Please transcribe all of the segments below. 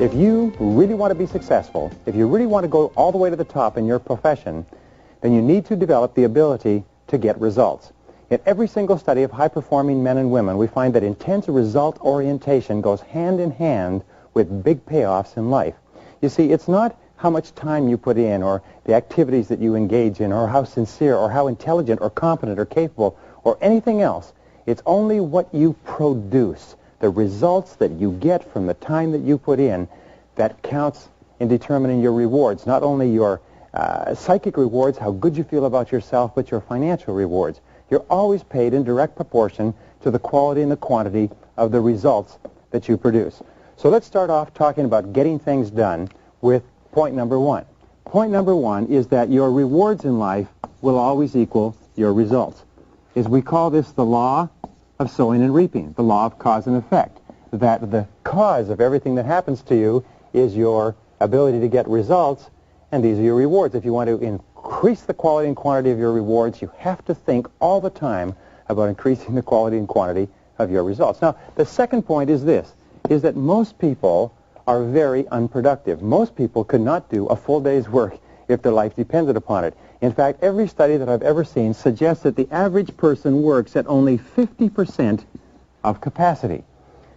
If you really want to be successful, if you really want to go all the way to the top in your profession, then you need to develop the ability to get results. In every single study of high-performing men and women, we find that intense result orientation goes hand in hand with big payoffs in life. You see, it's not how much time you put in or the activities that you engage in or how sincere or how intelligent or competent or capable or anything else. It's only what you produce, the results that you get from the time that you put in, that counts in determining your rewards, not only your psychic rewards, how good you feel about yourself, but your financial rewards. You're always paid in direct proportion to the quality and the quantity of the results that you produce. So let's start off talking about getting things done with point number one. Point number one is that your rewards in life will always equal your results. As we call this the law of sowing and reaping, the law of cause and effect, that the cause of everything that happens to you is your ability to get results, and these are your rewards. If you want to increase the quality and quantity of your rewards, you have to think all the time about increasing the quality and quantity of your results. Now, the second point is this, is that most people are very unproductive. Most people could not do a full day's work if their life depended upon it. In fact, every study that I've ever seen suggests that the average person works at only 50% of capacity.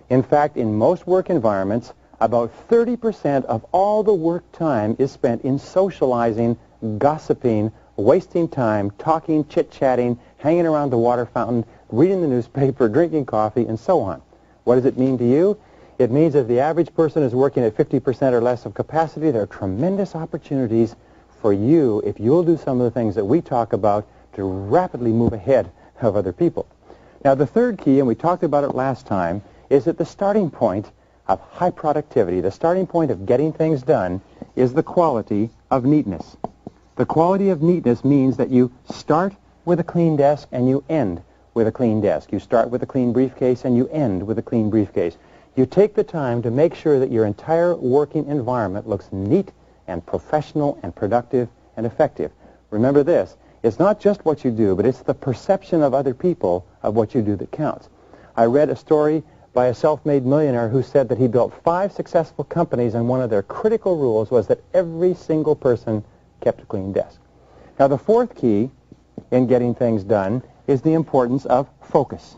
In fact, in most work environments, about 30% of all the work time is spent in socializing, gossiping, wasting time, talking, chit-chatting, hanging around the water fountain, reading the newspaper, drinking coffee, and so on. What does it mean to you? It means that if the average person is working at 50% or less of capacity, there are tremendous opportunities for you, if you'll do some of the things that we talk about, to rapidly move ahead of other people. Now, the third key, and we talked about it last time, is that the starting point of high productivity, the starting point of getting things done, is the quality of neatness. The quality of neatness means that you start with a clean desk and you end with a clean desk. You start with a clean briefcase and you end with a clean briefcase. You take the time to make sure that your entire working environment looks neat and professional and productive and effective. Remember this, it's not just what you do, but it's the perception of other people of what you do that counts. I read a story by a self-made millionaire who said that he built 5 successful companies, and one of their critical rules was that every single person kept a clean desk. Now, the fourth key in getting things done is the importance of focus.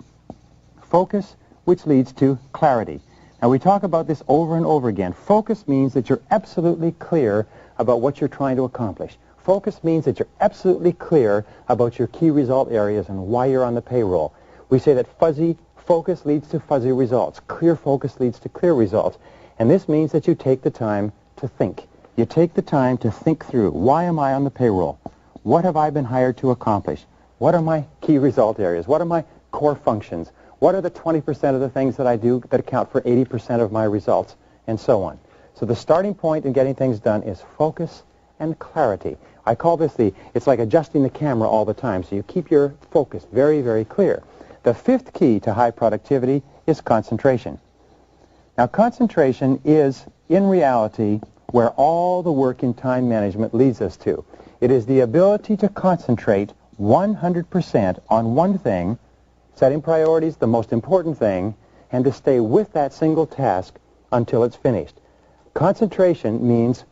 Focus, which leads to clarity. Now, we talk about this over and over again. Focus means that you're absolutely clear about what you're trying to accomplish. Focus means that you're absolutely clear about your key result areas and why you're on the payroll. We say that fuzzy focus leads to fuzzy results. Clear focus leads to clear results. And this means that you take the time to think. You take the time to think through, why am I on the payroll? What have I been hired to accomplish? What are my key result areas? What are my core functions? What are the 20% of the things that I do that account for 80% of my results, and so on? So the starting point in getting things done is focus and clarity. I call this it's like adjusting the camera all the time, so you keep your focus very, very clear. The fifth key to high productivity is concentration. Now, concentration is, in reality, where all the work in time management leads us to. It is the ability to concentrate 100% on one thing, setting priorities, the most important thing, and to stay with that single task until it's finished. Concentration means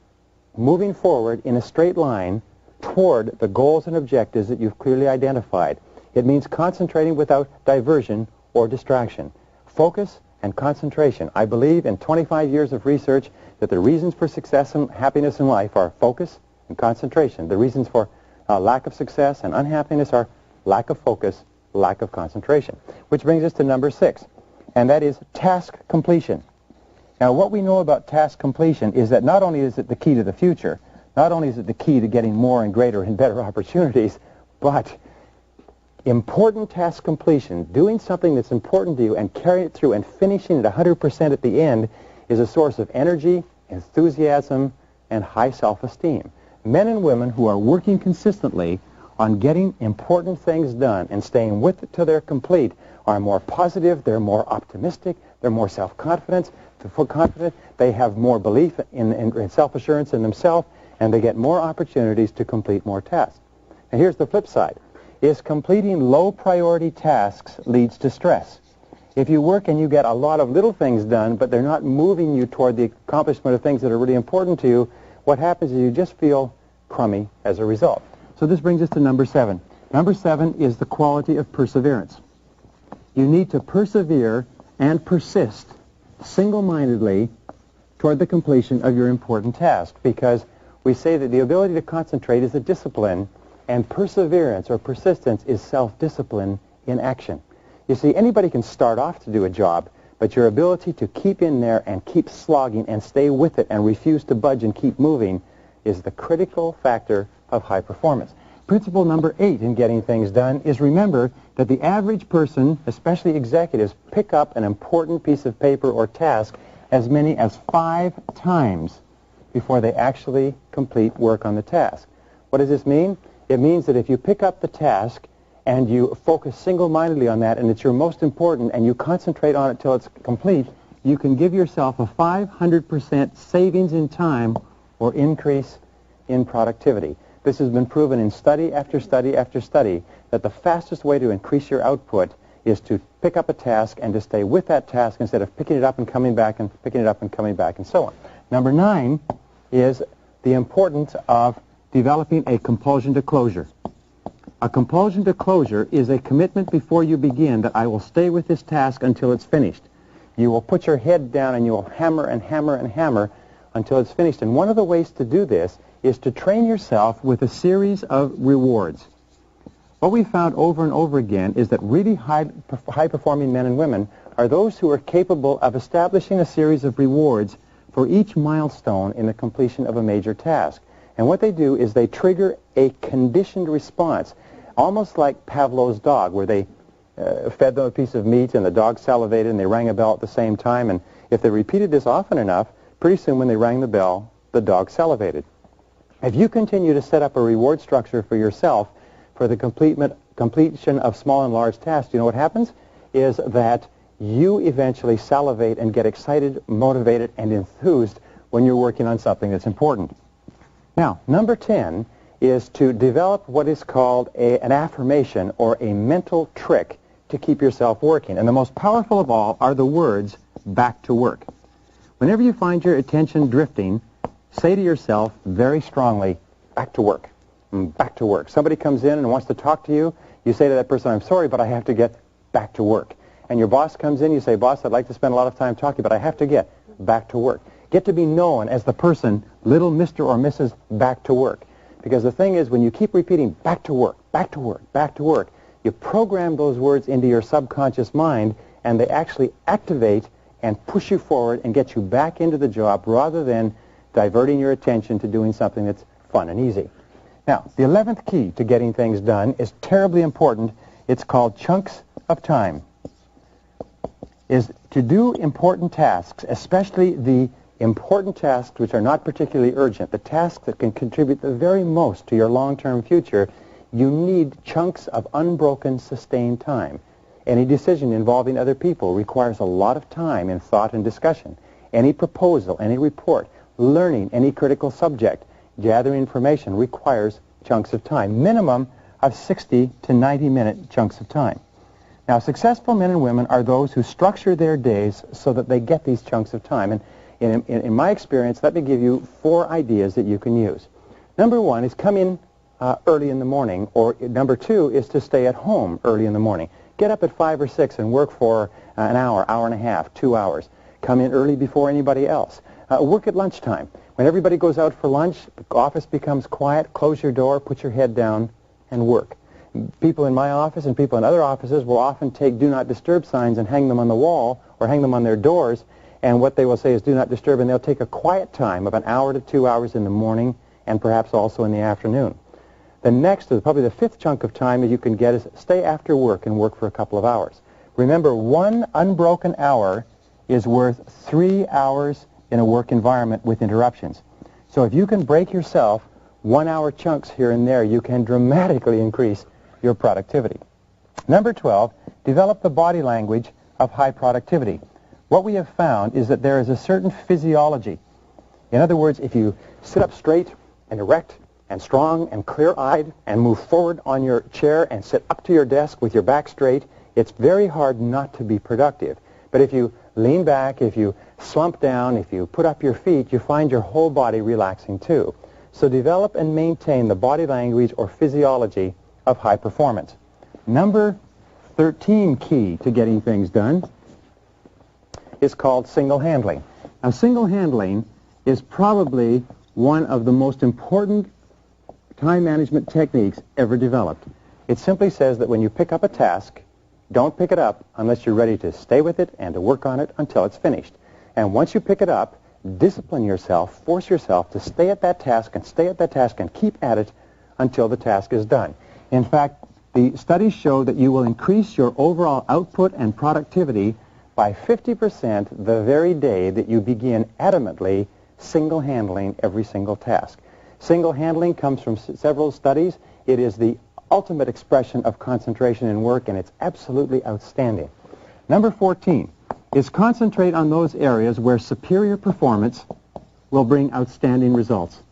moving forward in a straight line toward the goals and objectives that you've clearly identified. It means concentrating without diversion or distraction. Focus and concentration. I believe in 25 years of research that the reasons for success and happiness in life are focus and concentration. The reasons for lack of success and unhappiness are lack of focus, lack of concentration. Which brings us to number 6, and that is task completion. Now, what we know about task completion is that not only is it the key to the future, not only is it the key to getting more and greater and better opportunities, but important task completion, doing something that's important to you and carrying it through and finishing it 100% at the end, is a source of energy, enthusiasm, and high self-esteem. Men and women who are working consistently on getting important things done and staying with it till they're complete are more positive, they're more optimistic, they're more self-confident, they have more belief in self-assurance in themselves, and they get more opportunities to complete more tasks. And here's the flip side, is completing low-priority tasks leads to stress. If you work and you get a lot of little things done, but they're not moving you toward the accomplishment of things that are really important to you, what happens is you just feel crummy as a result. So this brings us to number 7. Number 7 is the quality of perseverance. You need to persevere and persist single-mindedly toward the completion of your important task, because we say that the ability to concentrate is a discipline, and perseverance or persistence is self-discipline in action. You see, anybody can start off to do a job, but your ability to keep in there and keep slogging and stay with it and refuse to budge and keep moving is the critical factor of high performance. Principle number 8 in getting things done is remember that the average person, especially executives, pick up an important piece of paper or task as many as 5 times before they actually complete work on the task. What does this mean? It means that if you pick up the task and you focus single-mindedly on that and it's your most important and you concentrate on it till it's complete, you can give yourself a 500% savings in time or increase in productivity. This has been proven in study after study after study that the fastest way to increase your output is to pick up a task and to stay with that task instead of picking it up and coming back and picking it up and coming back and so on. Number 9 is the importance of developing a compulsion to closure. A compulsion to closure is a commitment before you begin that I will stay with this task until it's finished. You will put your head down and you will hammer and hammer and hammer until it's finished. And one of the ways to do this is to train yourself with a series of rewards. What we found over and over again is that really high-performing men and women are those who are capable of establishing a series of rewards for each milestone in the completion of a major task. And what they do is they trigger a conditioned response, almost like Pavlov's dog, where they fed them a piece of meat and the dog salivated and they rang a bell at the same time. And if they repeated this often enough, pretty soon when they rang the bell, the dog salivated. If you continue to set up a reward structure for yourself for the completion of small and large tasks, you know what happens? Is that you eventually salivate and get excited, motivated, and enthused when you're working on something that's important. Now, number 10 is to develop what is called an affirmation or a mental trick to keep yourself working. And the most powerful of all are the words, back to work. Whenever you find your attention drifting, say to yourself very strongly, back to work, back to work. Somebody comes in and wants to talk to you, you say to that person, I'm sorry, but I have to get back to work. And your boss comes in, you say, boss, I'd like to spend a lot of time talking, but I have to get back to work. Get to be known as the person, little Mr. or Mrs. Back to Work. Because the thing is, when you keep repeating back to work, back to work, back to work, you program those words into your subconscious mind, and they actually activate and push you forward and get you back into the job rather than diverting your attention to doing something that's fun and easy. Now, the 11th key to getting things done is terribly important. It's called chunks of time. Is to do important tasks, especially the important tasks which are not particularly urgent, the tasks that can contribute the very most to your long-term future, you need chunks of unbroken, sustained time. Any decision involving other people requires a lot of time in thought and discussion. Any proposal, any report, learning any critical subject, gathering information requires chunks of time, minimum of 60 to 90-minute chunks of time. Now, successful men and women are those who structure their days so that they get these chunks of time. And in my experience, let me give you 4 ideas that you can use. Number 1 is come in early in the morning, or number 2 is to stay at home early in the morning. Get up at 5 or 6 and work for an hour, hour and a half, 2 hours. Come in early before anybody else. Work at lunchtime. When everybody goes out for lunch, the office becomes quiet, close your door, put your head down, and work. People in my office and people in other offices will often take do not disturb signs and hang them on the wall or hang them on their doors, and what they will say is do not disturb, and they'll take a quiet time of an hour to 2 hours in the morning and perhaps also in the afternoon. The next, probably the 5th chunk of time that you can get is stay after work and work for a couple of hours. Remember, 1 unbroken hour is worth 3 hours in a work environment with interruptions. So if you can break yourself 1-hour chunks here and there, you can dramatically increase your productivity. Number 12, develop the body language of high productivity. What we have found is that there is a certain physiology. In other words, if you sit up straight and erect and strong and clear-eyed and move forward on your chair and sit up to your desk with your back straight, it's very hard not to be productive. But if you lean back, if you slump down, if you put up your feet, you find your whole body relaxing too. So develop and maintain the body language or physiology of high performance. Number 13 key to getting things done is called single handling. Now, single handling is probably one of the most important time management techniques ever developed. It simply says that when you pick up a task, don't pick it up unless you're ready to stay with it and to work on it until it's finished. And once you pick it up, discipline yourself, force yourself to stay at that task and stay at that task and keep at it until the task is done. In fact, the studies show that you will increase your overall output and productivity by 50% the very day that you begin adamantly single-handling every single task. Single-handling comes from several studies. It is the ultimate expression of concentration in work, and it's absolutely outstanding. Number 14 is concentrate on those areas where superior performance will bring outstanding results.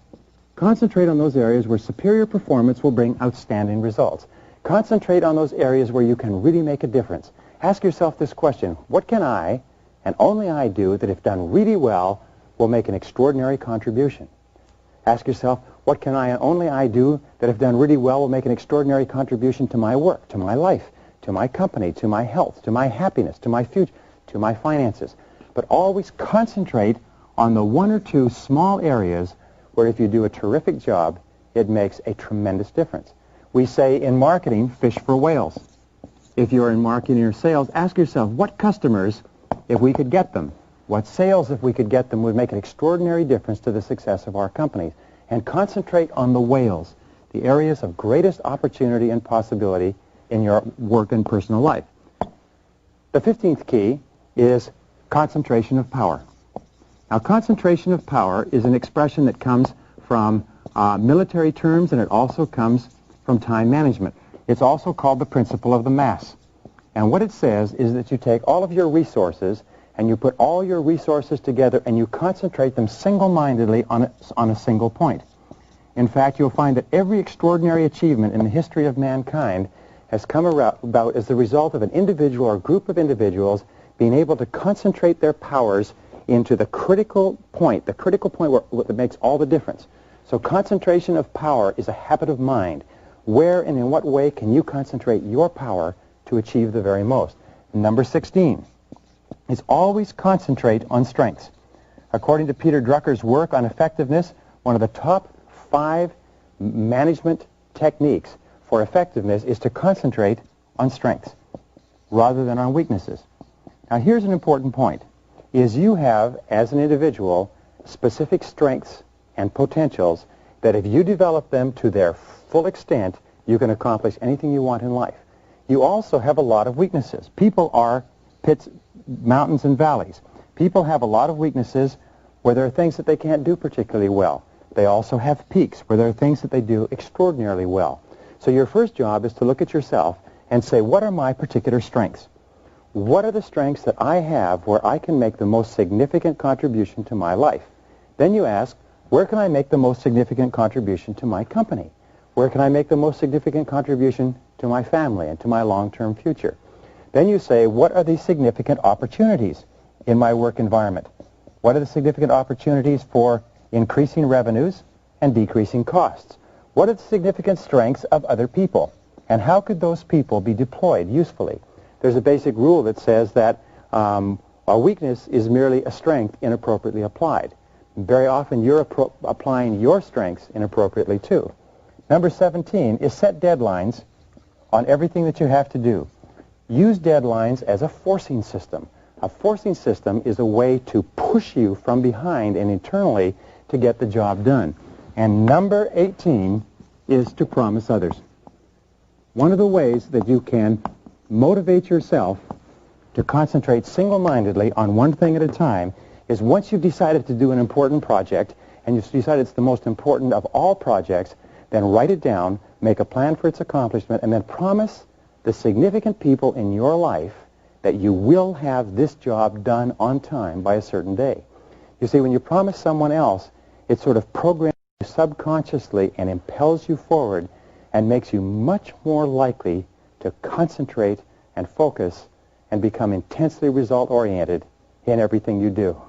Concentrate on those areas where superior performance will bring outstanding results. Concentrate on those areas where you can really make a difference. Ask yourself this question: what can I, and only I, do that if done really well will make an extraordinary contribution? Ask yourself, what can I and only I do that if done really well will make an extraordinary contribution to my work, to my life, to my company, to my health, to my happiness, to my future, to my finances? But always concentrate on the one or two small areas where if you do a terrific job, it makes a tremendous difference. We say in marketing, fish for whales. If you're in marketing or sales, ask yourself, what customers, if we could get them, what sales, if we could get them, would make an extraordinary difference to the success of our companies. And concentrate on the whales, the areas of greatest opportunity and possibility in your work and personal life. The 15th key is concentration of power. Now, concentration of power is an expression that comes from military terms, and it also comes from time management. It's also called the principle of the mass. And what it says is that you take all of your resources and you put all your resources together and you concentrate them single-mindedly on a single point. In fact, you'll find that every extraordinary achievement in the history of mankind has come about as the result of an individual or group of individuals being able to concentrate their powers into the critical point where that makes all the difference. So concentration of power is a habit of mind. Where and in what way can you concentrate your power to achieve the very most? Number 16 is always concentrate on strengths. According to Peter Drucker's work on effectiveness, one of the top 5 management techniques for effectiveness is to concentrate on strengths rather than on weaknesses. Now, here's an important point, is you have, as an individual, specific strengths and potentials that if you develop them to their full extent, you can accomplish anything you want in life. You also have a lot of weaknesses. People are pits, mountains and valleys. People have a lot of weaknesses where there are things that they can't do particularly well. They also have peaks where there are things that they do extraordinarily well. So your first job is to look at yourself and say, what are my particular strengths? What are the strengths that I have where I can make the most significant contribution to my life? Then you ask, where can I make the most significant contribution to my company? Where can I make the most significant contribution to my family and to my long-term future? Then you say, what are the significant opportunities in my work environment? What are the significant opportunities for increasing revenues and decreasing costs? What are the significant strengths of other people? And how could those people be deployed usefully? There's a basic rule that says that a weakness is merely a strength inappropriately applied. Very often you're applying your strengths inappropriately too. Number 17 is set deadlines on everything that you have to do. Use deadlines as a forcing system. A forcing system is a way to push you from behind and internally to get the job done. And number 18 is to promise others. One of the ways that you can motivate yourself to concentrate single-mindedly on one thing at a time is once you've decided to do an important project and you've decided it's the most important of all projects, then write it down, make a plan for its accomplishment, and then promise the significant people in your life that you will have this job done on time by a certain day. You see, when you promise someone else, it sort of programs you subconsciously and impels you forward and makes you much more likely to concentrate and focus and become intensely result-oriented in everything you do.